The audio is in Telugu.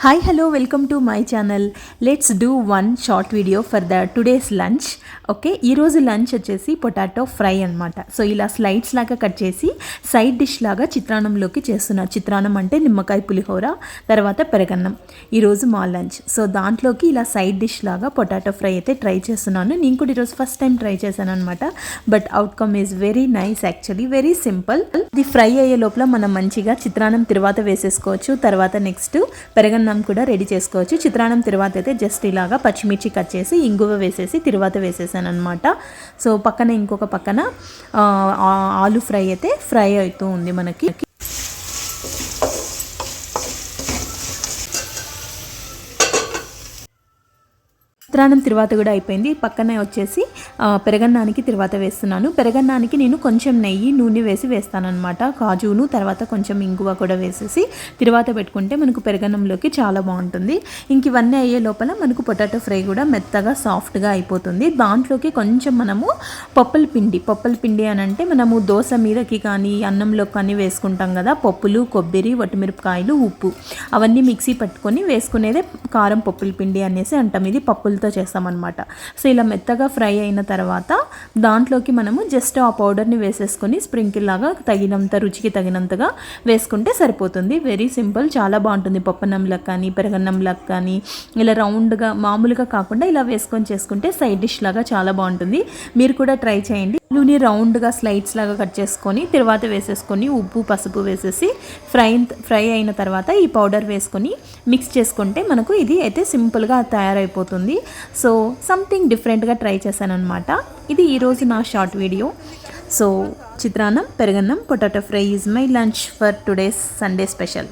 Hi, hello, welcome to my channel. Let's do one short video for the today's lunch. Okay, ఈరోజు లంచ్ వచ్చేసి పొటాటో ఫ్రై అనమాట. సో ఇలా స్లైడ్స్ లాగా కట్ చేసి సైడ్ డిష్ లాగా చిత్రాన్నంలోకి చేస్తున్నారు. చిత్రాన్నం అంటే నిమ్మకాయ పులిహోర, తర్వాత పెరగన్నం. ఈరోజు మా లంచ్. సో దాంట్లోకి ఇలా సైడ్ డిష్ లాగా పొటాటో ఫ్రై అయితే ట్రై చేస్తున్నాను. నేను కూడా ఈరోజు ఫస్ట్ టైం ట్రై చేశాను అనమాట. But outcome is very nice, actually very simple. ఇది ఫ్రై అయ్యే లోపల మనం మంచిగా చిత్రాన్నం తర్వాత వేసేసుకోవచ్చు. తర్వాత నెక్స్ట్ పెరగన్నం కూడా రెడీ చేసుకోవచ్చు. చిత్రాన్నం తర్వాత అయితే జస్ట్ ఇలాగా పచ్చిమిర్చి కట్ చేసి ఇంగువ వేసేసి తర్వాత వేసేసాను అనమాట. సో పక్కన ఇంకొక పక్కన ఆలు ఫ్రై అయితే ఫ్రై అవుతూ ఉంది మనకి. చిత్రాన్నం తర్వాత కూడా అయిపోయింది. పక్కనే వచ్చేసి పెరగన్నానికి తర్వాత వేస్తున్నాను. పెరగన్నానికి నేను కొంచెం నెయ్యి నూనె వేసి వేస్తానన్నమాట. కాజును తర్వాత కొంచెం ఇంగువ కూడా వేసేసి తర్వాత పెట్టుకుంటే మనకు పెరగన్నంలోకి చాలా బాగుంటుంది. ఇంక ఇవన్నీ అయ్యే లోపల మనకు పొటాటో ఫ్రై కూడా మెత్తగా సాఫ్ట్గా అయిపోతుంది. దాంట్లోకి కొంచెం మనము పప్పుల పిండి అని అంటే మనము దోశ మీదకి కానీ అన్నంలోకి కానీ వేసుకుంటాం కదా. పప్పులు, కొబ్బరి, వట్టిమిరపకాయలు, ఉప్పు అవన్నీ మిక్సీ పట్టుకొని వేసుకునేదే కారం పప్పుల పిండి అనేసి అంటాం. ఇది పప్పులతో చేస్తామన్నమాట. సో ఇలా మెత్తగా ఫ్రై అయిన తర్వాత దాంట్లోకి మనము జస్ట్ ఆ పౌడర్ని వేసేసుకొని స్ప్రింకిల్ లాగా తగినంత రుచికి తగినంతగా వేసుకుంటే సరిపోతుంది. వెరీ సింపుల్, చాలా బాగుంటుంది. పప్పన్నంలకు కానీ పెరగన్నంలకు కానీ ఇలా రౌండ్గా మామూలుగా కాకుండా ఇలా వేసుకొని చేసుకుంటే సైడ్ డిష్ లాగా చాలా బాగుంటుంది. మీరు కూడా ట్రై చేయండి. ఆలుని రౌండ్గా స్లైడ్స్ లాగా కట్ చేసుకొని తర్వాత వేసేసుకొని ఉప్పు పసుపు వేసేసి ఫ్రై అయిన తర్వాత ఈ పౌడర్ వేసుకొని మిక్స్ చేసుకుంటే మనకు ఇది అయితే సింపుల్గా తయారైపోతుంది. సో సంథింగ్ డిఫరెంట్గా ట్రై చేశాను అనమాట. ఇది ఈరోజు నా short video. So chitrannam, perugannam, potato fry is my lunch for today's Sunday special.